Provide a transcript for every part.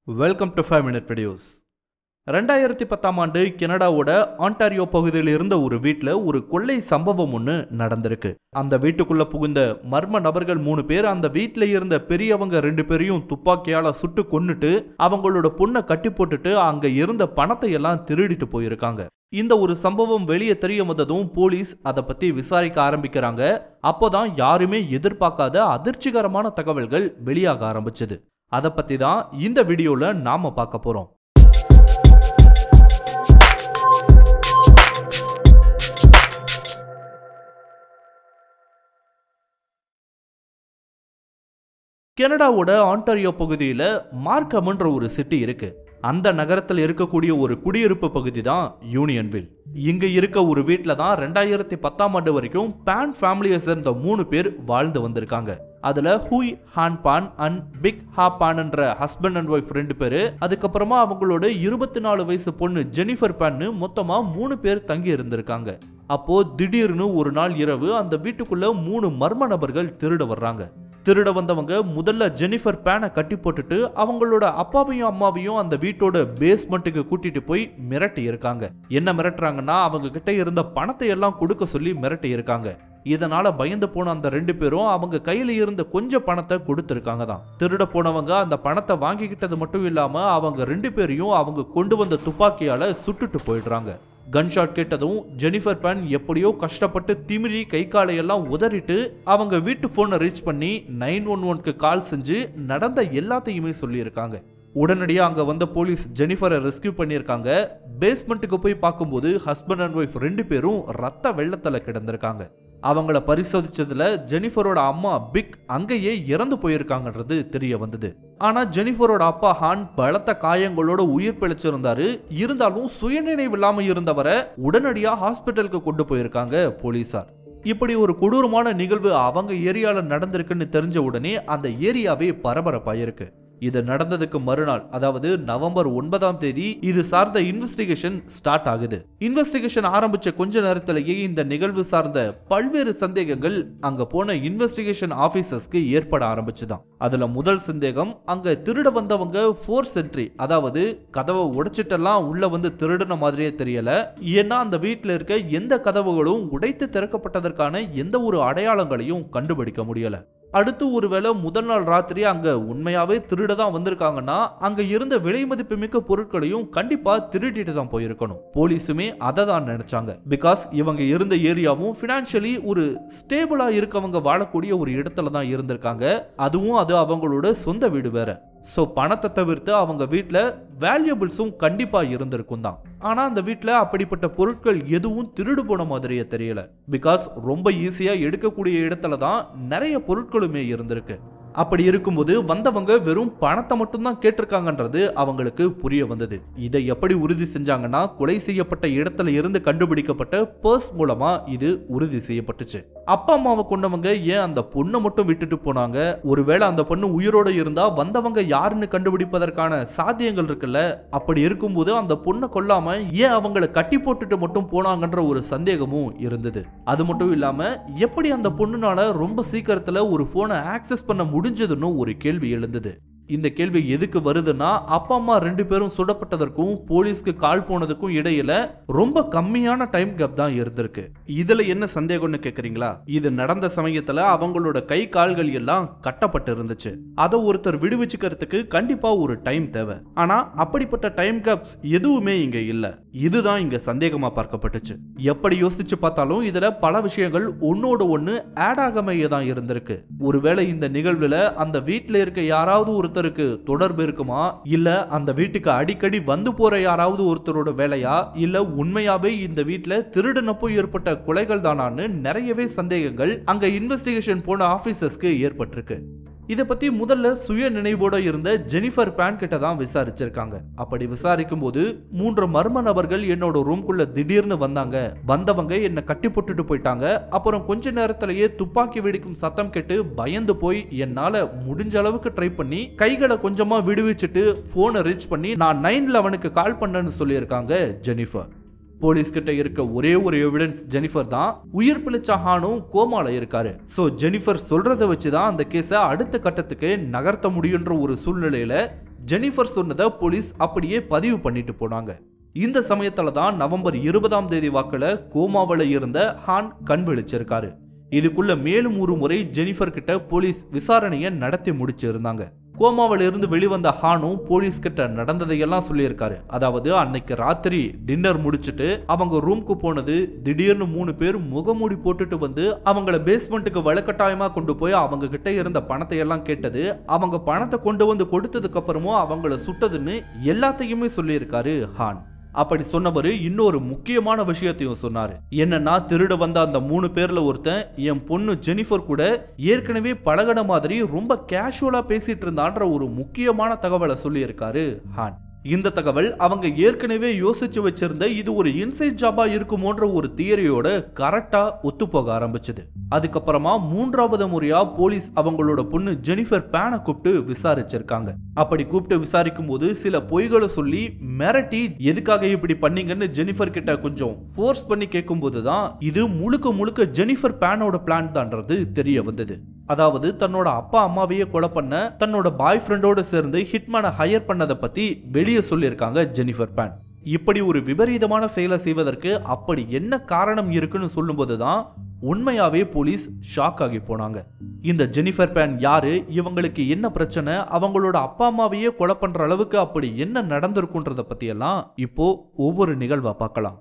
Welcome to 5 minute videos. 2010ஆம் ஆண்டு கனடாவோட ஆன்டாரியோ பகுதியில் இருந்த ஒரு வீட்டில் ஒரு கொள்ளை சம்பவம் ஒன்று நடந்திருக்கு. அந்த வீட்டுக்குள்ள புகுந்த மர்ம நபர்கள் 3 பேர் அந்த வீட்டில் இருந்த பெரியவங்க 2 பேரையும் துப்பாக்கியால சுட்டு கொன்னுட்டு அவங்களோட பொண்ணை கட்டி போட்டுட்டு அங்க இருந்த பணத்தை எல்லாம் திருடிட்டு போயிருக்காங்க. இந்த ஒரு சம்பவம் வெளியே தெரிய வந்ததும் போலீஸ் அதை பத்தி விசாரிக்க ஆரம்பிக்கிறாங்க. அப்போதான் யாருமே எதிர்பார்க்காத அதிர்ச்சிகரமான தகவல்கள் வெளியாக ஆரம்பிச்சது. அதை பத்தி தான் இந்த வீடியோல நாம பார்க்க போறோம். கனடாவோட ஆன்டாரியோ பகுதியில் மார்க்கம்ன்ற ஒரு சிட்டி இருக்கு. அந்த நகரத்தில் இருக்கக்கூடிய ஒரு குடியிருப்பு பகுதி தான் யூனியன்வில். இங்க இருக்க ஒரு வீட்டில் தான் 2010ஆம் ஆண்டு வரைக்கும் பான் ஃபேமிலியை சேர்ந்த 3 பேர் வாழ்ந்து வந்திருக்காங்க. அதுல ஹூய் ஹான் பான் அண்ட் பிக் ஹா பான் என்ற ஹஸ்பண்ட் அண்ட் ஒய்ஃப் 2 பேரு, அதுக்கப்புறமா அவங்களோட 24 வயசு பொண்ணு ஜெனிஃபர் பான், மொத்தமா 3 பேர் தங்கி இருந்திருக்காங்க. அப்போ திடீர்னு ஒரு நாள் இரவு அந்த வீட்டுக்குள்ள 3 மர்ம நபர்கள் திருட வர்றாங்க. திருட வந்தவங்க முதல்ல ஜெனிஃபர் பேனை கட்டி போட்டுட்டு அவங்களோட அப்பாவையும் அம்மாவையும் அந்த வீட்டோட பேஸ்மெண்ட்டுக்கு கூட்டிட்டு போய் மிரட்டி இருக்காங்க. என்ன மிரட்டுறாங்கன்னா, அவங்க கிட்ட இருந்த பணத்தை எல்லாம் கொடுக்க சொல்லி மிரட்டி இருக்காங்க. இதனால பயந்து போன அந்த 2 பேரும் அவங்க கையில இருந்த கொஞ்சம் பணத்தை கொடுத்திருக்காங்க தான். திருட போனவங்க அந்த பணத்தை வாங்கிக்கிட்டது மட்டும் இல்லாம அவங்க 2 பேரையும் அவங்க கொண்டு வந்த துப்பாக்கியால சுட்டுட்டு போயிடுறாங்க. கன்ஷாட் கேட்டதும் ஜெனிஃபர் பான் எப்படியோ கஷ்டப்பட்டு திமிரி கை காலையெல்லாம் உதறிட்டு அவங்க வீட்டு போனை ரீச் பண்ணி 911க்கு கால் செஞ்சு நடந்த எல்லாத்தையுமே சொல்லியிருக்காங்க. உடனடியாக அங்க வந்த போலீஸ் ஜெனிஃபரை ரெஸ்கியூ பண்ணியிருக்காங்க. பேஸ்மெண்ட்டுக்கு போய் பார்க்கும்போது ஹஸ்பண்ட் அண்ட் ஒய்ஃப் 2 பேரும் ரத்த வெள்ளத்துல கிடந்திருக்காங்க. அவங்கள பரிசோதிச்சதுல ஜெனிஃபரோட அம்மா பிக் அங்கேயே இறந்து போயிருக்காங்கன்றது தெரிய வந்தது. ஆனா ஜெனிஃபரோட அப்பா ஹான் பலத்த காயங்களோட உயிர் பிழைச்சிருந்தாரு. இருந்தாலும் சுயநினைவு இல்லாம இருந்தவரை உடனடியா ஹாஸ்பிட்டலுக்கு கொண்டு போயிருக்காங்க போலீசார். இப்படி ஒரு கொடூரமான நிகழ்வு அவங்க ஏரியால நடந்திருக்குன்னு தெரிஞ்ச உடனே அந்த ஏரியாவே பரபரப்பாயிருக்கு. இது நடந்ததுக்கு மறுநாள், அதாவது நவம்பர் 9ஆம் தேதி இது சார்ந்த இன்வெஸ்டிகேஷன் ஸ்டார்ட் ஆகுது. இன்வெஸ்டிகேஷன் ஆரம்பிச்ச கொஞ்ச நேரத்திலேயே இந்த நிகழ்வு சார்ந்த பல்வேறு சந்தேகங்கள் அங்க போன இன்வெஸ்டிகேஷன் ஆபீசர்ஸ்க்கு ஏற்பட ஆரம்பிச்சுதான். அதுல முதல் சந்தேகம், அங்க திருட வந்தவங்க ஃபோர்ஸ் என்ட்ரி, அதாவது கதவை உடைச்சிட்டெல்லாம் உள்ள வந்து திருடின மாதிரியே தெரியல. ஏன்னா அந்த வீட்டில் இருக்க எந்த கதவுகளும் உடைத்து திறக்கப்பட்டதற்கான எந்த ஒரு அடையாளங்களையும் கண்டுபிடிக்க முடியல. அடுத்து ஒருவேளை முதல் நாள் ராத்திரி அங்க உண்மையாவே திருட தான் வந்திருக்காங்கன்னா அங்க இருந்த விலை மதிப்பு மிக்க பொருட்களையும் கண்டிப்பா திருடிட்டு தான் போயிருக்கணும். போலீஸுமே அதை தான் நினைச்சாங்க. பிகாஸ் இவங்க இருந்த ஏரியாவும் பினான்சியலி ஒரு ஸ்டேபிளா இருக்கவங்க வாழக்கூடிய ஒரு இடத்துல தான் இருந்திருக்காங்க. அதுவும் அது அவங்களோட சொந்த வீடு வேற. ஸோ பணத்தை தவிர்த்து அவங்க வீட்டில் வேல்யூபிள்ஸும் கண்டிப்பா இருந்திருக்கும் தான். ஆனா அந்த வீட்டில் அப்படிப்பட்ட பொருட்கள் எதுவும் திருடு போன மாதிரியே தெரியல. பிகாஸ் ரொம்ப ஈஸியா எடுக்கக்கூடிய இடத்துல தான் நிறைய பொருட்களுமே இருந்திருக்கு. அப்படி இருக்கும்போது வந்தவங்க வெறும் பணத்தை மட்டும்தான் கேட்டிருக்காங்கன்றது அவங்களுக்கு புரிய வந்தது. இதை எப்படி உறுதி செஞ்சாங்கன்னா, கொலை செய்யப்பட்ட இடத்துல இருந்து கண்டுபிடிக்கப்பட்ட பர்ஸ் மூலமா இது உறுதி செய்யப்பட்டுச்சு. அப்பா அம்மாவை கொண்டவங்க ஏன் அந்த பொண்ணை மட்டும் விட்டுட்டு போனாங்க? ஒருவேளை அந்த பொண்ணு உயிரோட இருந்தா வந்தவங்க யாருன்னு கண்டுபிடிப்பதற்கான சாத்தியங்கள் இருக்குல்ல. அப்படி இருக்கும்போது அந்த பொண்ணை கொல்லாம ஏன் அவங்களை கட்டி போட்டுட்டு மட்டும் போனாங்கன்ற ஒரு சந்தேகமும் இருந்தது. அது மட்டும் இல்லாம எப்படி அந்த பொண்ணுனால ரொம்ப சீக்கிரத்துல ஒரு போனை ஆக்சஸ் பண்ண முடிஞ்சதுன்னு ஒரு கேள்வி எழுந்தது. இந்த கேள்வி எதுக்கு வருதுன்னா, அப்பா அம்மா 2 பேரும் சுடப்பட்டதற்கும் போலீஸ்க்கு கால் போனதுக்கும் இடையில ரொம்ப கம்மியான டைம் கேப் தான் இருந்திருக்கு. இதுல என்ன சந்தேகம்னு கேக்குறீங்களா? இது நடந்த சமயத்துல அவங்களோட கை கால்கள் எல்லாம் கட்டப்பட்டு இருந்துச்சு. அதை ஒருத்தர் விடுவிச்சுக்கிறதுக்கு கண்டிப்பா ஒரு டைம் தேவை. ஆனா அப்படிப்பட்ட டைம் கேப்ஸ் எதுவுமே இங்க இல்ல. இதுதான் இங்க சந்தேகமா பார்க்கப்பட்டுச்சு. எப்படி யோசிச்சு பார்த்தாலும் இதுல பல விஷயங்கள் ஒன்னோட ஒண்ணு ஆட் ஆகாமையே தான் இருந்திருக்கு. ஒருவேளை இந்த நிகழ்வுல அந்த வீட்டுல இருக்க யாராவது ஒருத்தருக்கு தொடர்பு இருக்குமா, இல்ல அந்த வீட்டுக்கு அடிக்கடி வந்து போற யாராவது ஒருத்தரோட வேலையா, இல்ல உண்மையாவே இந்த வீட்டுல திருடனப்போ ஏற்பட்ட கொலைகள் தானான்னு நிறையவே சந்தேகங்கள் அங்க இன்வெஸ்டிகேஷன் போன ஆபீசர்ஸ்க்கு ஏற்பட்டிருக்கு. இதை பத்தி முதல்ல சுய நினைவோட இருந்த ஜெனிஃபர் பான் கிட்ட தான் விசாரிச்சிருக்காங்க. அப்படி விசாரிக்கும் போது 3 மர்ம நபர்கள் என்னோட ரூம்குள்ள திடீர்னு வந்தவங்க என்ன கட்டி போட்டுட்டு போயிட்டாங்க. அப்புறம் கொஞ்ச நேரத்திலேயே துப்பாக்கி வெடிக்கும் சத்தம் கேட்டு பயந்து போய் என்னால முடிஞ்ச அளவுக்கு ட்ரை பண்ணி கைகளை கொஞ்சமா விடுவிச்சுட்டு போனை ரீச் பண்ணி நான் 911க்கு கால் பண்ணேன்னு சொல்லியிருக்காங்க ஜெனிஃபர். போலீஸ் கிட்ட இருக்க ஒரே ஒரு எவிடன்ஸ் ஜெனிஃபர் தான். உயிர் பிழைச்ச ஹானும் கோமால இருக்காரு. சோ ஜெனிஃபர் சொல்றதை வச்சுதான் அந்த கேஸை அடுத்த கட்டத்துக்கு நகர்த்த முடியுன்ற ஒரு சூழ்நிலையில ஜெனிஃபர் சொன்னதை போலீஸ் அப்படியே பதிவு பண்ணிட்டு போனாங்க. இந்த சமயத்துல தான் நவம்பர் 20ஆம் தேதி வாக்குல கோமாவில் இருந்த ஹான் கண் விழிச்சிருக்காரு. இதுக்குள்ள மேலும் ஒரு முறை ஜெனிஃபர் கிட்ட போலீஸ் விசாரணையை நடத்தி முடிச்சிருந்தாங்க. கோமாவில் இருந்து வெளிவந்த ஹானும் போலீஸ் கிட்ட நடந்ததையெல்லாம் சொல்லியிருக்காரு. அதாவது அன்னைக்கு ராத்திரி டின்னர் முடிச்சுட்டு அவங்க ரூம்க்கு போனது, திடீர்னு 3 பேர் முகமூடி போட்டுட்டு வந்து அவங்கள பேஸ்மெண்ட்டுக்கு வலுக்கட்டாயமா கொண்டு போய் அவங்க கிட்ட இருந்த பணத்தை எல்லாம் கேட்டது, அவங்க பணத்தை கொண்டு வந்து கொடுத்ததுக்கு அப்புறமும் அவங்கள சுட்டதுன்னு எல்லாத்தையுமே சொல்லியிருக்காரு ஹான். அப்படி சொன்னவர் இன்னொரு முக்கியமான விஷயத்தையும் சொன்னாரு. என்னன்னா, திருட வந்த அந்த 3 பேர்ல ஒருத்தன் என் பொண்ணு ஜெனிஃபர் கூட ஏற்கனவே பழகின மாதிரி ரொம்ப கேஷுவலா பேசிட்டு இருந்தான்ற ஒரு முக்கியமான தகவலை சொல்லியிருக்காரு ஹான். இந்த தகவல் அவங்க ஏற்கனவே யோசிச்சு வச்சிருந்த இது ஒரு இன்சைட் ஜாபா இருக்குமோன்ற ஒரு தியரியோட கரெக்டா ஒத்து போக ஆரம்பிச்சது. அதுக்கப்புறமா 3வது முறையா போலீஸ் அவங்களோட பொண்ணு ஜெனிஃபர் பேனை கூப்பிட்டு விசாரிச்சிருக்காங்க. அப்படி கூப்பிட்டு விசாரிக்கும் போது சில பொய்களை சொல்லி மிரட்டி எதுக்காக இப்படி பண்ணீங்கன்னு ஜெனிஃபர் கிட்ட கொஞ்சம் ஃபோர்ஸ் பண்ணி கேட்கும் போதுதான் இது முழுக்க முழுக்க ஜெனிஃபர் பேனோட பிளான் தான்றது தெரிய வந்தது. அதாவது தன்னோட அப்பா அம்மாவையே கொலை பண்ண தன்னோட பாய் ஃப்ரெண்டோட சேர்ந்து ஹிட்மேனை ஹையர் பண்ணதை பத்தி வெளியே சொல்லியிருக்காங்க ஜெனிஃபர் பேன். இப்படி ஒரு விபரீதமான செயலை செய்வதற்கு அப்படி என்ன காரணம் இருக்குன்னு சொல்லும்போதுதான் உண்மையாவே போலீஸ் ஷாக் ஆகி போனாங்க. இந்த ஜெனிஃபர் பேன் யாரு, இவங்களுக்கு என்ன பிரச்சனை, அவங்களோட அப்பா அம்மாவையே கொலை பண்ற அளவுக்கு அப்படி என்ன நடந்திருக்குன்றத பத்தி எல்லாம் இப்போ ஒவ்வொரு நிகழ்வா பார்க்கலாம்.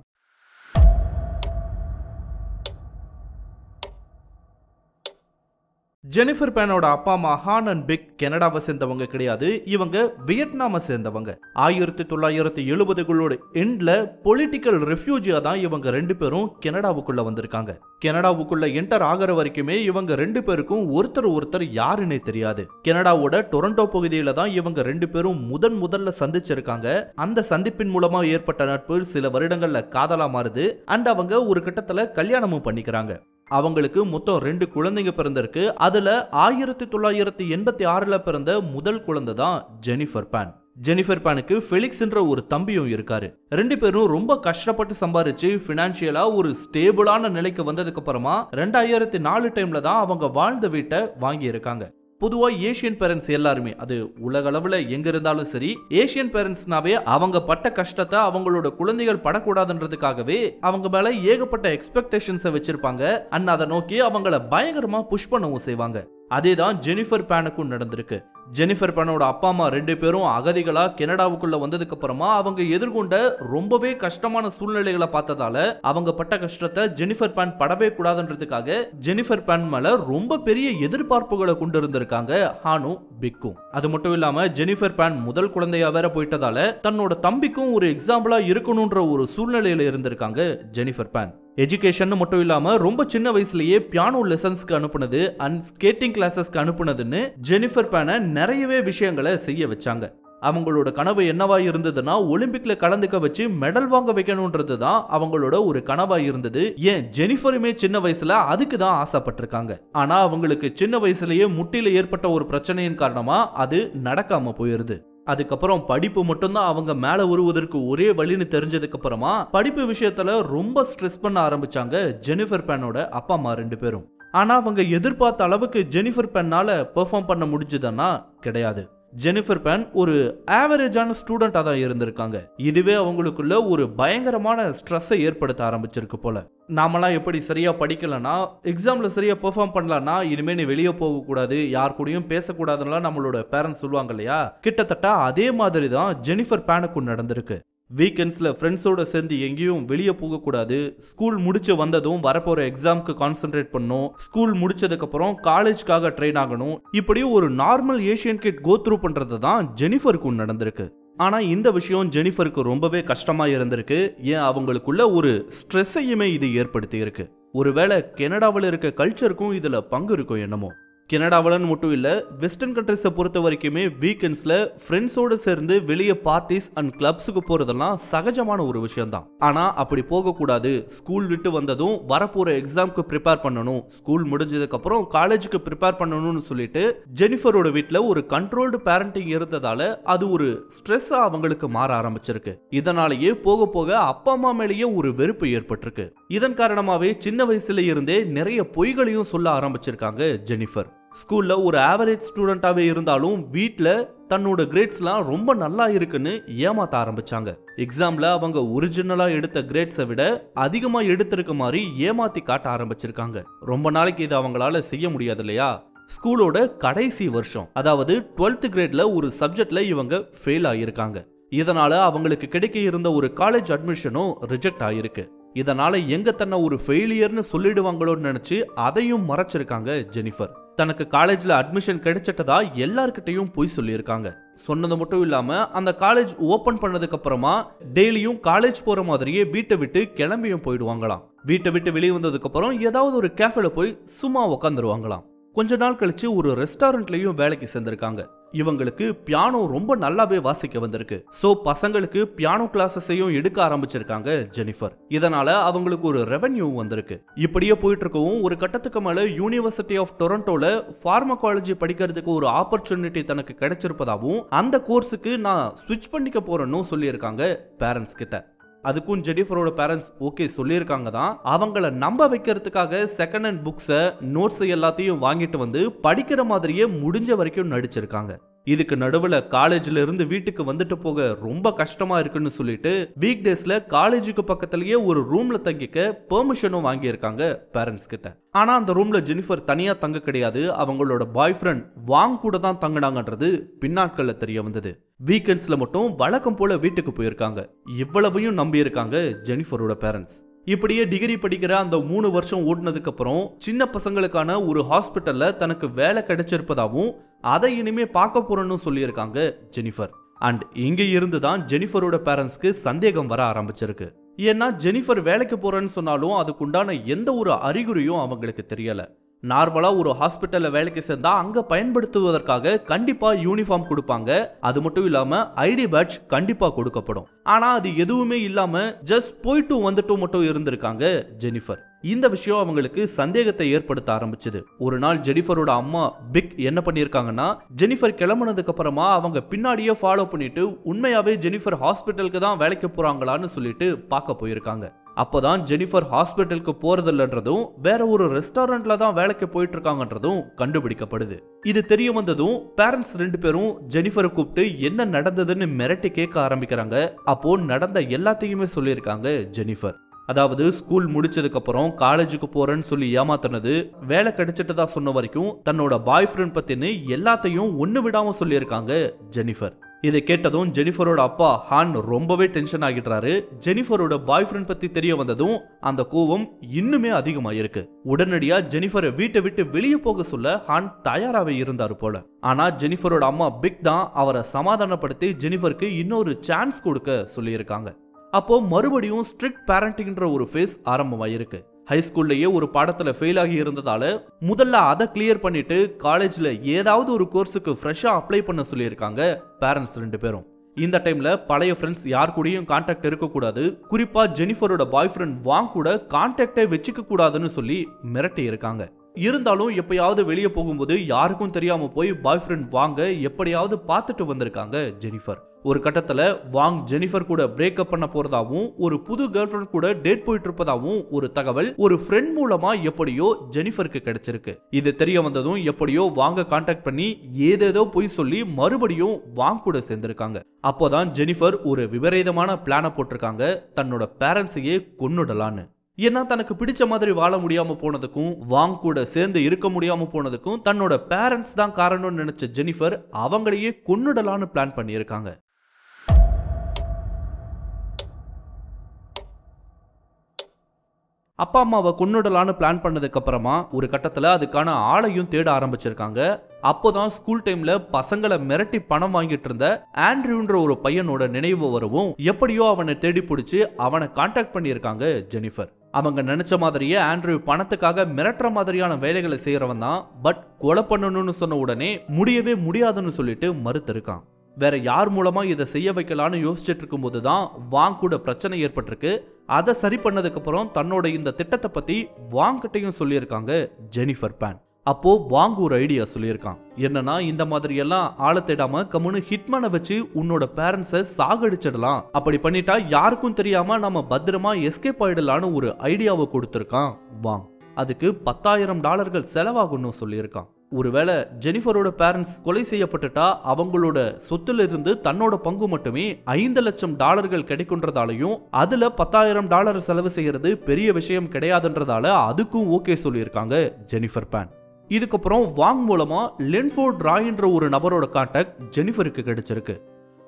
ஜெனிஃபர் பேனோட அப்பா அம்மா ஹான் அண்ட் பிக் கனடாவை சேர்ந்தவங்க கிடையாது. இவங்க வியட்நாமை சேர்ந்தவங்க. 1970களோட எண்ட்ல பொலிட்டிக்கல் ரெஃப்யூஜியா தான் இவங்க 2 பேரும் கனடாவுக்குள்ள வந்திருக்காங்க. கனடாவுக்குள்ள என்டர் ஆகிற வரைக்குமே இவங்க 2 பேருக்கும் ஒருத்தர் யாருன்னே தெரியாது. கனடாவோட டொரண்டோ பகுதியில தான் இவங்க 2 பேரும் முதல்ல சந்திச்சிருக்காங்க. அந்த சந்திப்பின் மூலமா ஏற்பட்ட நட்பு சில வருடங்கள்ல காதலா மாறுது. அண்ட் அவங்க ஒரு கட்டத்துல கல்யாணமும் பண்ணிக்கிறாங்க. அவங்களுக்கு மொத்தம் 2 குழந்தைங்க பிறந்திருக்கு. அதுல 1986ல பிறந்த முதல் குழந்தை தான் ஜெனிஃபர் பேன். ஜெனிஃபர் பேனுக்கு ஃபெலிக்ஸ்ன்ற ஒரு தம்பியும் இருக்காரு. 2 பேரும் ரொம்ப கஷ்டப்பட்டு சம்பாரிச்சு பினான்சியலா ஒரு ஸ்டேபிளான நிலைக்கு வந்ததுக்கு அப்புறமா 2004 டைம்ல தான் அவங்க வாழ்ந்த வீட்டை வாங்கி இருக்காங்க. பொதுவா ஏசியன் பேரண்ட்ஸ் எல்லாருமே, அது உலக அளவுல எங்க இருந்தாலும் சரி, ஏசியன் பேரண்ட்ஸ்னாவே அவங்க பட்ட கஷ்டத்தை அவங்களோட குழந்தைகள் படக்கூடாதுன்றதுக்காகவே அவங்க மேல ஏகப்பட்ட எக்ஸ்பெக்டேஷன்ஸை வச்சிருப்பாங்க. அண்ட் அதை நோக்கி அவங்கள பயங்கரமா புஷ் பண்ணவும் செய்வாங்க. அதேதான் ஜெனிஃபர் பேனுக்கும் நடந்திருக்கு. ஜெனிஃபர் பேனோட அப்பா அம்மா 2 பேரும் அகதிகளா கனடாவுக்குள்ள வந்ததுக்கு அப்புறமா அவங்க எதிர்கொண்ட ரொம்பவே கஷ்டமான சூழ்நிலைகளை பார்த்ததால அவங்க பட்ட கஷ்டத்தை ஜெனிஃபர் பேன் படவே கூடாதுன்றதுக்காக ஜெனிஃபர் பேன் மேல ரொம்ப பெரிய எதிர்பார்ப்புகளை கொண்டு இருந்திருக்காங்க ஹானும் பிக்கும். அது மட்டும் இல்லாம ஜெனிஃபர் பேன் முதல் குழந்தையா வேற போயிட்டதால தன்னோட தம்பிக்கும் ஒரு எக்ஸாம்பிளா இருக்கணும்ன்ற ஒரு சூழ்நிலையில இருந்திருக்காங்க ஜெனிஃபர் பேன். எஜுகேஷன் மட்டும் இல்லாம ரொம்ப சின்ன வயசுலயே பியானோ லெசன்ஸ்க்கு அனுப்புனது அண்ட் ஸ்கேட்டிங் கிளாஸஸ்க்கு அனுப்புனதுன்னு ஜெனிஃபர் பேனை நிறையவே விஷயங்களை செய்ய வச்சாங்க. அவங்களோட கனவு என்னவா இருந்ததுன்னா ஒலிம்பிக்ல கலந்துக்க வச்சு மெடல் வாங்க வைக்கணும்ன்றது தான் அவங்களோட ஒரு கனவா இருந்தது. ஏன் ஜெனிஃபருமே சின்ன வயசுல அதுக்கு தான் ஆசைப்பட்டிருக்காங்க. ஆனா அவங்களுக்கு சின்ன வயசுலயே முட்டில ஏற்பட்ட ஒரு பிரச்சனையின் காரணமா அது நடக்காம போயிருது. அதுக்கப்புறம் படிப்பு மட்டும்தான் அவங்க மேல வருவதற்கு ஒரே வழின்னு தெரிஞ்சதுக்கு அப்புறமா படிப்பு விஷயத்துல ரொம்ப ஸ்ட்ரெஸ் பண்ண ஆரம்பிச்சாங்க ஜெனிஃபர் பேனோட அப்பா அம்மா 2 பேரும். ஆனா அவங்க எதிர்பார்த்த அளவுக்கு ஜெனிஃபர் பேனால பெர்ஃபார்ம் பண்ண முடிஞ்சதுன்னா கிடையாது. ஜெனிஃபர் பேன் ஒரு ஆவரேஜான ஸ்டூடெண்டா தான் இருந்திருக்காங்க. இதுவே அவங்களுக்குள்ள ஒரு பயங்கரமான ஸ்ட்ரெஸ்ஸை ஏற்படுத்த ஆரம்பிச்சிருக்கு போல. நாமெல்லாம் எப்படி சரியா படிக்கலன்னா எக்ஸாம்ல சரியா பெர்ஃபார்ம் பண்ணலன்னா இனிமே நீ வெளியே போக கூடாது, யார் கூடயும் பேசக்கூடாதுன்னா நம்மளோட பேரண்ட்ஸ் சொல்லுவாங்க இல்லையா, கிட்டத்தட்ட அதே மாதிரி தான் ஜெனிஃபர் பேனுக்கும் நடந்திருக்கு. வீக்கெண்ட்ஸ்ல ஃப்ரெண்ட்ஸோட சேர்ந்து எங்கேயும் வெளியே போகக்கூடாது, ஸ்கூல் முடிச்சு வந்ததும் வரப்போற எக்ஸாம்க்கு கான்சென்ட்ரேட் பண்ணும், ஸ்கூல் முடிச்சதுக்கு அப்புறம் காலேஜ்க்காக ட்ரெயின் ஆகணும். இப்படி ஒரு normal Asian kid go through பண்றது தான் ஜெனிஃபருக்கும் நடந்திருக்கு. ஆனா இந்த விஷயம் ஜெனிஃபருக்கு ரொம்பவே கஷ்டமா இருந்திருக்கு. ஏன் அவங்களுக்குள்ள ஒரு ஸ்ட்ரெஸ்ஸையுமே இது ஏற்படுத்தி இருக்கு. ஒருவேளை கனடாவில் இருக்க கல்ச்சருக்கும் இதுல பங்கு இருக்கும் என்னமோ. கனடாவிலன்னு மட்டும் இல்ல, வெஸ்டர்ன் கண்ட்ரிஸை பொறுத்த வரைக்குமே வீக்கெண்ட்ஸ்ல ஃப்ரெண்ட்ஸோட சேர்ந்து வெளியே பார்ட்டிஸ் அண்ட் கிளப்ஸுக்கு போறதெல்லாம் சகஜமான ஒரு விஷயம் தான். ஆனா அப்படி போகக்கூடாது. ஸ்கூல் விட்டு வந்ததும் வரப்போற எக்ஸாம்க்கு ப்ரிப்பேர் பண்ணணும், ஸ்கூல் முடிஞ்சதுக்கு அப்புறம் காலேஜுக்கு ப்ரிப்பேர் பண்ணணும்னு சொல்லிட்டு ஜெனிஃபரோட வீட்டில் ஒரு கண்ட்ரோல்டு பேரண்டிங் இருந்ததால அது ஒரு ஸ்ட்ரெஸ்ஸா அவங்களுக்கு மாற ஆரம்பிச்சிருக்கு. இதனாலேயே போக போக அப்பா அம்மா மேலேயே ஒரு வெறுப்பு ஏற்பட்டிருக்கு. இதன் காரணமாவே சின்ன வயசுல இருந்தே நிறைய பொய்களையும் சொல்ல ஆரம்பிச்சிருக்காங்க ஜெனிஃபர். ஸ்கூல்ல ஒரு ஆவரேஜ் ஸ்டூடெண்டாவே இருந்தாலும் வீட்ல தன்னோட கிரேட்ஸ்லாம் ரொம்ப நல்லா இருக்குன்னு ஏமாத்த ஆரம்பிச்சாங்க. எக்ஸாம்ல அவங்க ஒரிஜினலா எடுத்த கிரேட்ஸை விட அதிகமா எடுத்திருக்க மாதிரி ஏமாத்தி காட்ட ஆரம்பிச்சிருக்காங்க. ரொம்ப நாளைக்கு இது அவங்களால செய்ய முடியாது இல்லையா? ஸ்கூலோட கடைசி வருஷம், அதாவது 12th கிரேட்ல ஒரு சப்ஜெக்ட்ல இவங்க ஃபெயில் ஆகியிருக்காங்க. இதனால அவங்களுக்கு கிடைக்க இருந்த ஒரு காலேஜ் அட்மிஷனும் ரிஜெக்ட் ஆயிருக்கு. இதனால எங்க தன்னை ஒரு ஃபெயிலியர்னு சொல்லிடுவாங்களோன்னு நினைச்சு அதையும் மறைச்சிருக்காங்க ஜெனிஃபர். தனக்கு காலேஜ்ல அட்மிஷன் கிடைச்சிட்டதா எல்லார்கிட்டையும் போய் சொல்லியிருக்காங்க. சொன்னது மட்டும் இல்லாம அந்த காலேஜ் ஓபன் பண்ணதுக்கு அப்புறமா டெய்லியும் காலேஜ் போற மாதிரியே வீட்டை விட்டு கிளம்பியும் போயிடுவாங்களாம். வீட்டை விட்டு வெளியே வந்ததுக்கு அப்புறம் ஏதாவது ஒரு கேஃபேல போய் சும்மா உக்காந்துருவாங்களாம். கொஞ்ச நாள் கழிச்சு ஒரு ரெஸ்டாரண்ட்லயும் வேலைக்கு சேர்ந்திருக்காங்க. இவங்களுக்கு பியானோ ரொம்ப நல்லாவே வாசிக்க வந்திருக்கு. சோ பசங்களுக்கு பியானோ கிளாஸஸையும் எடுக்க ஆரம்பிச்சிருக்காங்க ஜெனிஃபர். இதனால அவங்களுக்கு ஒரு ரெவென்யூ வந்திருக்கு. இப்படியே போயிட்டு இருக்கவும் ஒரு கட்டத்துக்கு மேல யூனிவர்சிட்டி ஆஃப் டொரண்டோல பார்மகாலஜி படிக்கிறதுக்கு ஒரு ஆப்பர்ச்சுனிட்டி தனக்கு கிடைச்சிருப்பதாகவும் அந்த கோர்ஸுக்கு நான் ஸ்விட்ச் பண்ணிக்க போறேன்னு சொல்லியிருக்காங்க பேரண்ட்ஸ் கிட்ட. அதுக்கும் ஜெனிஃபரோட பேரண்ட்ஸ் ஓகே சொல்லியிருக்காங்க தான். அவங்கள நம்ப வைக்கிறதுக்காக செகண்ட் ஹேண்ட் புக்ஸை நோட்ஸ் எல்லாத்தையும் வாங்கிட்டு வந்து படிக்கிற மாதிரியே முடிஞ்ச வரைக்கும் நடிச்சிருக்காங்க. இதுக்கு நடுவில் காலேஜ்ல இருந்து வீட்டுக்கு வந்துட்டு போக ரொம்ப கஷ்டமா இருக்குன்னு சொல்லிட்டு வீக் டேஸ்ல காலேஜுக்கு பக்கத்திலேயே ஒரு ரூம்ல தங்கிக்க பெர்மிஷனும் வாங்கியிருக்காங்க பேரண்ட்ஸ் கிட்ட. ஆனா அந்த ரூம்ல ஜெனிஃபர் தனியா தங்க கிடையாது, அவங்களோட பாய் ஃப்ரெண்ட் வாங் கூட தான் தங்கினாங்கன்றது பின்னாட்கள்ல தெரிய வந்தது. வீக்கெண்ட்ஸ்ல மட்டும் வழக்கம் போல வீட்டுக்கு போயிருக்காங்க. இவ்வளவையும் நம்பி இருக்காங்க ஜெனிஃபரோட பேரண்ட்ஸ். இப்படியே டிகிரி படிக்கிற அந்த 3 வருஷம் ஓடினதுக்கு அப்புறம் சின்ன பசங்களுக்கான ஒரு ஹாஸ்பிட்டல்ல தனக்கு வேலை கிடைச்சிருப்பதாகவும் அதை இனிமே பார்க்க போறேன்னு சொல்லியிருக்காங்க ஜெனிஃபர். அண்ட் இங்க இருந்து தான் ஜெனிஃபரோட பேரண்ட்ஸ்க்கு சந்தேகம் வர ஆரம்பிச்சிருக்கு. ஏன்னா ஜெனிஃபர் வேலைக்கு போறேன்னு சொன்னாலும் அதுக்குண்டான எந்த ஒரு அறிகுறியும் அவங்களுக்கு தெரியல. நார்மலா ஒரு ஹாஸ்பிட்டல்ல வேலைக்கு சேர்ந்தா அங்க பயன்படுத்துவதற்காக கண்டிப்பா யூனிஃபார்ம் கொடுப்பாங்க. அது மட்டும் இல்லாம ஐடி பேட்ச் கண்டிப்பா கொடுக்கப்படும். ஆனா அது எதுவுமே இல்லாம ஜஸ்ட் போயிட்டு வந்துட்டு மட்டும் இருந்திருக்காங்க ஜெனிஃபர். இந்த விஷயம் அவங்களுக்கு சந்தேகத்தை ஏற்படுத்த ஆரம்பிச்சது. ஒரு நாள் ஜெனிஃபரோட அம்மா பிக் என்ன பண்ணிருக்காங்கன்னா, ஜெனிஃபர் கிளம்புனதுக்கு அப்புறமா அவங்க பின்னாடியே ஃபாலோ பண்ணிட்டு உண்மையாவே ஜெனிஃபர் ஹாஸ்பிட்டலுக்கு தான் வேலைக்கு போறாங்களான்னு சொல்லிட்டு பார்க்க போயிருக்காங்க. அப்பதான் ஜெனிஃபர் ஹாஸ்பிட்டலுக்கு போறதில்லன்றதும் வேற ஒரு ரெஸ்டாரண்ட்ல தான் வேலைக்கு போயிட்டு இருக்காங்கன்றதும் கண்டுபிடிக்கப்படுது. இது தெரிய வந்ததும் பேரண்ட்ஸ் 2 பேரும் ஜெனிஃபரை கூப்பிட்டு என்ன நடந்ததுன்னு மிரட்டி கேட்க ஆரம்பிக்கிறாங்க. அப்போ நடந்த எல்லாத்தையுமே சொல்லியிருக்காங்க ஜெனிஃபர். அதாவது ஸ்கூல் முடிச்சதுக்கு அப்புறம் காலேஜுக்கு போறேன்னு சொல்லி ஏமாத்தினது, வேலை கிடைச்சிட்டதா சொன்ன வரைக்கும் தன்னோட பாய் ஃப்ரெண்ட் பத்தின்னு எல்லாத்தையும் ஒண்ணு விடாம சொல்லியிருக்காங்க ஜெனிஃபர். இதை கேட்டதும் ஜெனிஃபரோட அப்பா ஹான் ரொம்பவே டென்ஷன் ஆகிடுறாரு. ஜெனிஃபரோட பாய் ஃப்ரெண்ட் பத்தி தெரிய வந்ததும் அந்த கோவம் இன்னுமே அதிகமாயிருக்கு. உடனடியா ஜெனிஃபரை வீட்டை விட்டு வெளியே போக சொல்ல ஹான் தயாராகவே இருந்தாரு போல. ஆனா ஜெனிஃபரோட அம்மா பிக் தான் அவரை சமாதானப்படுத்தி ஜெனிஃபருக்கு இன்னொரு சான்ஸ் கொடுக்க சொல்லியிருக்காங்க. அப்போ மறுபடியும் ஸ்ட்ரிக்ட் பேரண்டிங்ன்ற ஒரு ஃபேஸ் ஆரம்பமாயிருக்கு. ஹை ஸ்கூல்லையே ஒரு பாடத்துல ஃபெயில் ஆகி இருந்ததால முதல்ல அதை கிளியர் பண்ணிட்டு காலேஜ்ல ஏதாவது ஒரு கோர்ஸுக்கு ஃப்ரெஷ்ஷா அப்ளை பண்ண சொல்லியிருக்காங்க பேரண்ட்ஸ் 2 பேரும். இந்த டைம்ல பழைய ஃப்ரெண்ட்ஸ் யார் கூடயும் கான்டாக்ட் இருக்கக்கூடாது, குறிப்பா ஜெனிஃபரோட பாய் ஃப்ரெண்ட் வாங் கூட கான்டாக்டே வச்சுக்க கூடாதுன்னு சொல்லி மிரட்டி இருக்காங்க. இருந்தாலும் எப்பயாவது வெளியே போகும்போது யாருக்கும் தெரியாம போய் பாய் ஃப்ரெண்ட் வாங்க எப்படியாவது பார்த்துட்டு வந்திருக்காங்க ஜெனிஃபர். ஒரு கட்டத்துல வாங் ஜெனிஃபர் கூட பிரேக்கப் பண்ண போறதாவும் ஒரு புது கேர்ள் ஃப்ரெண்ட் கூட டேட் போயிட்டு இருப்பதாவும் ஒரு தகவல் ஒரு ஃப்ரெண்ட் மூலமா எப்படியோ ஜெனிஃபருக்கு கிடைச்சிருக்கு. இது தெரிய வந்ததும் எப்படியோ வாங்க கான்டாக்ட் பண்ணி ஏதேதோ போய் சொல்லி மறுபடியும் வாங் கூட சேர்ந்திருக்காங்க. அப்போதான் ஜெனிஃபர் ஒரு விபரீதமான பிளான போட்டிருக்காங்க, தன்னோட பேரண்ட்ஸையே கொன்னுடலான்னு. ஏன்னா தனக்கு பிடிச்ச மாதிரி வாழ முடியாம போனதுக்கும் வாங் கூட சேர்ந்து இருக்க முடியாம போனதுக்கும் தன்னோட பேரண்ட்ஸ் தான் காரணம்னு நினைச்ச ஜெனிஃபர் அவங்களையே கொன்னுடலான்னு பிளான் பண்ணியிருக்காங்க. அப்பா அம்மாவை கொன்னுடலான்னு பிளான் பண்ணதுக்கு அப்புறமா ஒரு கட்டத்துல அதுக்கான ஆளையும் தேட ஆரம்பிச்சிருக்காங்க. அப்போதான் ஸ்கூல் டைம்ல பசங்களை மிரட்டி பணம் வாங்கிட்டு இருந்த ஆண்ட்ரூன்ற ஒரு பையனோட நினைவு வரவும் எப்படியோ அவனை தேடி பிடிச்சு அவனை கான்டாக்ட் பண்ணியிருக்காங்க ஜெனிஃபர். அவங்க நினைச்ச மாதிரியே ஆண்ட்ரூ பணத்துக்காக மிரட்டுற மாதிரியான வேலைகளை செய்யறவன் தான். பட் கொலை பண்ணணும்னு சொன்ன உடனே முடியவே முடியாதுன்னு சொல்லிட்டு மறுத்திருக்கான். வேற யார் மூலமா இதை செய்ய வைக்கலான்னு யோசிச்சுட்டு இருக்கும் போதுதான் வாங் கூட பிரச்சனை ஏற்பட்டிருக்கு. அதை சரி பண்ணதுக்கு அப்புறம் தன்னோட இந்த திட்டத்தை பத்தி வாங் கிட்டையும் சொல்லியிருக்காங்க ஜெனிஃபர் பேன். அப்போ வாங் ஒரு ஐடியா சொல்லியிருக்கான். என்னன்னா இந்த மாதிரி எல்லாம் ஆளை தேடாம கம்முன்னு ஹிட்மேனை வச்சு உன்னோட பேரண்ட்ஸை சாகடிச்சிடலாம். அப்படி பண்ணிட்டா யாருக்கும் தெரியாம நம்ம பத்திரமா எஸ்கேப் ஆயிடலான்னு ஒரு ஐடியாவை கொடுத்திருக்கான் வாங். அதுக்கு $10,000 செலவாகும்னு சொல்லியிருக்கான். ஒருவேளை ஜெனிஃபரோட பேரண்ட்ஸ் கொலை செய்யப்பட்டுட்டா அவங்களோட சொத்துல இருந்து தன்னோட பங்கு மட்டுமே $5,00,000 கிடைக்குன்றதாலையும் அதுல $10,000 செலவு செய்யறது பெரிய விஷயம் கிடையாதுன்றதால அதுக்கும் ஓகே சொல்லியிருக்காங்க ஜெனிஃபர் பேன். இதுக்கப்புறம் வாங் மூலமா லென்ஃபோர்ட் ராய்ன்ற ஒரு நபரோட கான்டாக்ட் ஜெனிஃபருக்கு கிடைச்சிருக்கு.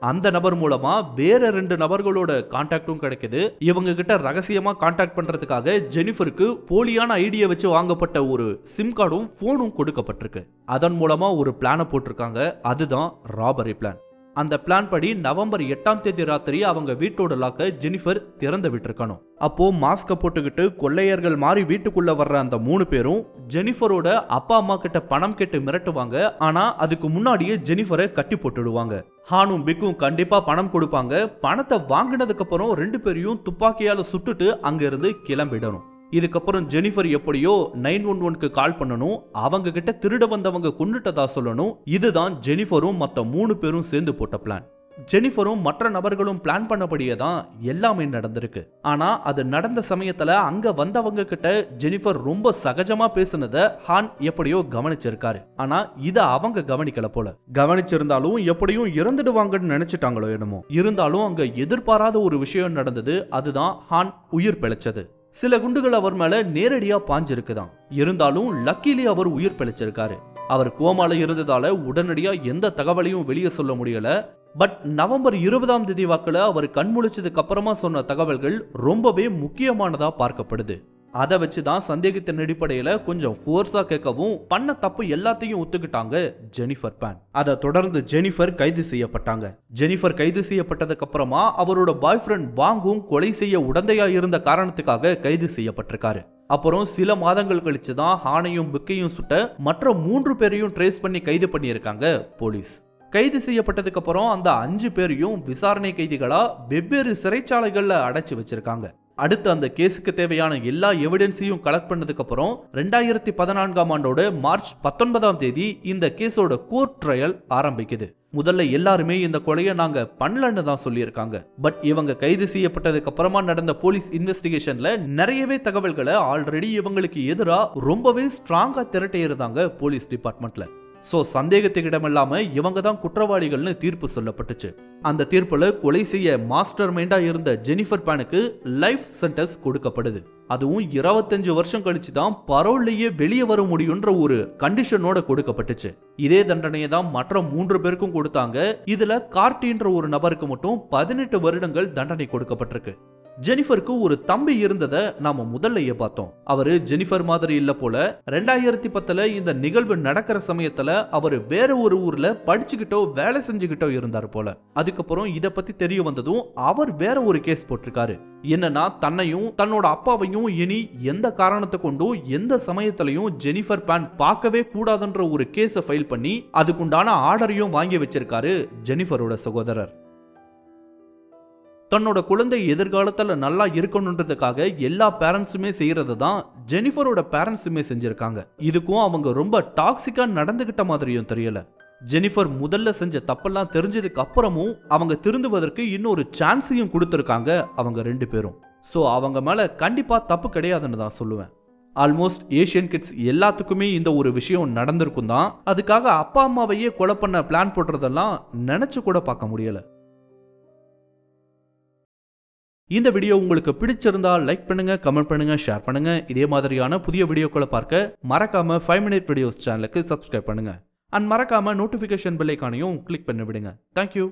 அந்த நபர் மூலமா வேற 2 நபர்களோட கான்டாக்டும் கிடைக்குது. இவங்க கிட்ட ரகசியமா கான்டாக்ட் பண்றதுக்காக ஜெனிஃபருக்கு போலியான ஐடியா வச்சு வாங்கப்பட்ட ஒரு சிம் கார்டும் போனும் கொடுக்கப்பட்டிருக்கு. அதன் மூலமா ஒரு பிளானை போட்டிருக்காங்க. அதுதான் ராபரி பிளான். அந்த பிளான் படி நவம்பர் 8ஆம் தேதி ராத்திரி அவங்க வீட்டோட லாக்க ஜெனிஃபர் திறந்து விட்டுருக்கணும். அப்போ மாஸ்க போட்டுக்கிட்டு கொள்ளையர்கள் மாறி வீட்டுக்குள்ள வர்ற அந்த 3 பேரும் ஜெனிஃபரோட அப்பா அம்மா கிட்ட பணம் கேட்டு மிரட்டுவாங்க. ஆனா அதுக்கு முன்னாடியே ஜெனிஃபரை கட்டி போட்டுடுவாங்க. ஹானும் பிக்கும் கண்டிப்பா பணம் கொடுப்பாங்க. பணத்தை வாங்கினதுக்கு அப்புறம் 2 பேரையும் துப்பாக்கியால சுட்டுட்டு அங்க இருந்து கிளம்பிடணும். இதுக்கப்புறம் ஜெனிஃபர் எப்படியோ 911க்கு கால் பண்ணணும். அவங்க கிட்ட திருட வந்தவங்க கொன்னுட்டதா சொல்லணும். இதுதான் ஜெனிஃபரும் மற்ற 3 பேரும் சேர்ந்து போட்ட பிளான். ஜெனிஃபரும் மற்ற நபர்களும் பிளான் பண்ணபடியே தான் எல்லாமே நடந்திருக்கு. ஆனா அது நடந்த சமயத்துல அங்க வந்தவங்க கிட்ட ஜெனிஃபர் ரொம்ப சகஜமா பேசுனத ஹான் எப்படியோ கவனிச்சிருக்காரு. ஆனா இத அவங்க கவனிக்கல போல. கவனிச்சிருந்தாலும் எப்படியும் இறந்துடுவாங்கன்னு நினைச்சிட்டாங்களோ என்னமோ. இருந்தாலும் அங்க எதிர்பாராத ஒரு விஷயம் நடந்தது. அதுதான் ஹான் உயிர் பிழைச்சது. சில குண்டுகள் அவர் மேல நேரடியா பாஞ்சிருக்குதான். இருந்தாலும் லக்கிலி அவர் உயிர் பிழைச்சிருக்காரு. அவர் கோமால இருந்ததால உடனடியா எந்த தகவலையும் வெளியே சொல்ல முடியல. பட் நவம்பர் 20ஆம் தேதி வாக்குல அவர் கண்முழிச்சதுக்கு அப்புறமா சொன்ன தகவல்கள் ரொம்பவே முக்கியமானதா பார்க்கப்படுது. அதை வச்சுதான் சந்தேகத்தின் அடிப்படையில கொஞ்சம் ஃபோர்ஸா கேட்கவும் பண்ண தப்பு எல்லாத்தையும் ஒத்துக்கிட்டாங்க ஜெனிஃபர் பேன். அதை தொடர்ந்து ஜெனிஃபர் கைது செய்யப்பட்டாங்க. ஜெனிஃபர் கைது செய்யப்பட்டதுக்கு அப்புறமா அவரோட பாய் ஃப்ரெண்ட் வாங்கும் கொலை செய்ய உடந்தையா இருந்த காரணத்துக்காக கைது செய்யப்பட்டிருக்காரு. அப்புறம் சில மாதங்கள் கழிச்சு தான் ஹானையும் பிக்கையும் சுட்ட மற்ற 3 பேரையும் ட்ரேஸ் பண்ணி கைது பண்ணியிருக்காங்க போலீஸ். கைது செய்யப்பட்டதுக்கு அப்புறம் அந்த 5 பேரையும் விசாரணை கைதிகளா வெவ்வேறு சிறைச்சாலைகள்ல அடைச்சு வச்சிருக்காங்க. அடுத்து அந்த கேஸுக்கு தேவையான எல்லா எவிடன்ஸையும் கலெக்ட் பண்ணதுக்கு அப்புறம் 2014ஆம் ஆண்டோட மார்ச் 19ஆம் தேதி இந்த கேஸோட கோர்ட் ட்ரையல் ஆரம்பிக்குது. முதல்ல எல்லாருமே இந்த கொலையை நாங்க பண்ணலன்னு தான் சொல்லியிருக்காங்க. பட் இவங்க கைது செய்யப்பட்டதுக்கு அப்புறமா நடந்த போலீஸ் இன்வெஸ்டிகேஷன்ல நிறையவே தகவல்களை ஆல்ரெடி இவங்களுக்கு எதிரா ரொம்பவே ஸ்ட்ராங்கா திரட்டி இருந்தாங்க போலீஸ் டிபார்ட்மெண்ட்ல. சோ சந்தேகத்துக்கு இடமில்லாம இவங்க தான் குற்றவாளிகள்னு தீர்ப்பு சொல்லப்பட்டுச்சு. அந்த தீர்ப்புல கொலை செய்ய மாஸ்டர் மைண்டா இருந்த ஜெனிஃபர் பேனுக்கு லைஃப் சென்டென்ஸ் கொடுக்கப்படுது. அதுவும் 25 வருஷம் கழிச்சு தான் பரோல்லையே வெளியே வர முடியும்ன்ற ஒரு கண்டிஷனோட கொடுக்கப்பட்டுச்சு. இதே தண்டனையை தான் மற்ற 3 பேருக்கும் கொடுத்தாங்க. இதுல கார்டின்ற ஒரு நபருக்கு மட்டும் 18 வருடங்கள் தண்டனை கொடுக்கப்பட்டிருக்கு. ஜெனிஃபருக்கு ஒரு தம்பி இருந்ததை நாம முதல்லயே பார்த்தோம். அவரு ஜெனிஃபர் மாதிரி இல்ல போல. 2010ல இந்த நிகழ்வு நடக்கிற சமயத்துல அவரு வேற ஒரு ஊர்ல படிச்சுக்கிட்டோ வேலை செஞ்சுக்கிட்டோ இருந்தார் போல. அதுக்கப்புறம் இத பத்தி தெரிய வந்ததும் அவர் வேற ஒரு கேஸ் போட்டிருக்காரு. என்னன்னா தன்னையும் தன்னோட அப்பாவையும் இனி எந்த காரணத்தை கொண்டும் எந்த சமயத்திலையும் ஜெனிஃபர் பேன் பார்க்கவே கூடாதுன்ற ஒரு கேஸை ஃபைல் பண்ணி அதுக்குண்டான ஆர்டரையும் வாங்கி வச்சிருக்காரு ஜெனிஃபரோட சகோதரர். தன்னோட குழந்தை எதிர்காலத்துல நல்லா இருக்கணுன்றதுக்காக எல்லா பேரண்ட்ஸுமே செய்யறது தான் ஜெனிஃபரோட பேரண்ட்ஸுமே செஞ்சிருக்காங்க. இதுக்கும் அவங்க ரொம்ப டாக்ஸிக்கா நடந்துகிட்ட மாதிரியும் தெரியல. ஜெனிஃபர் முதல்ல செஞ்ச தப்பெல்லாம் தெரிஞ்சதுக்கு அப்புறமும் அவங்க திருந்துவதற்கு இன்னொரு சான்ஸையும் கொடுத்துருக்காங்க அவங்க 2 பேரும். ஸோ அவங்க மேல கண்டிப்பா தப்பு கிடையாதுன்னு தான் சொல்லுவேன். ஆல்மோஸ்ட் ஏஷியன் கிட்ஸ் எல்லாத்துக்குமே இந்த ஒரு விஷயம் நடந்திருக்கும் தான். அதுக்காக அப்பா அம்மாவையே கொலை பண்ண பிளான் போடுறதெல்லாம் நினைச்சு கூட பார்க்க முடியல. இந்த வீடியோ உங்களுக்கு பிடிச்சிருந்தா லைக் பண்ணுங்க, கமெண்ட் பண்ணுங்க, ஷேர் பண்ணுங்க. இதே மாதிரியான புதிய வீடியோக்களை பார்க்க மறக்காம 5 Minute Videos சேனலுக்கு சப்ஸ்கிரைப் பண்ணுங்க. அண்ட் மறக்காம நோட்டிபிகேஷன் பெல் ஐகானையும் கிளிக் பண்ணி விடுங்க. தேங்க்யூ.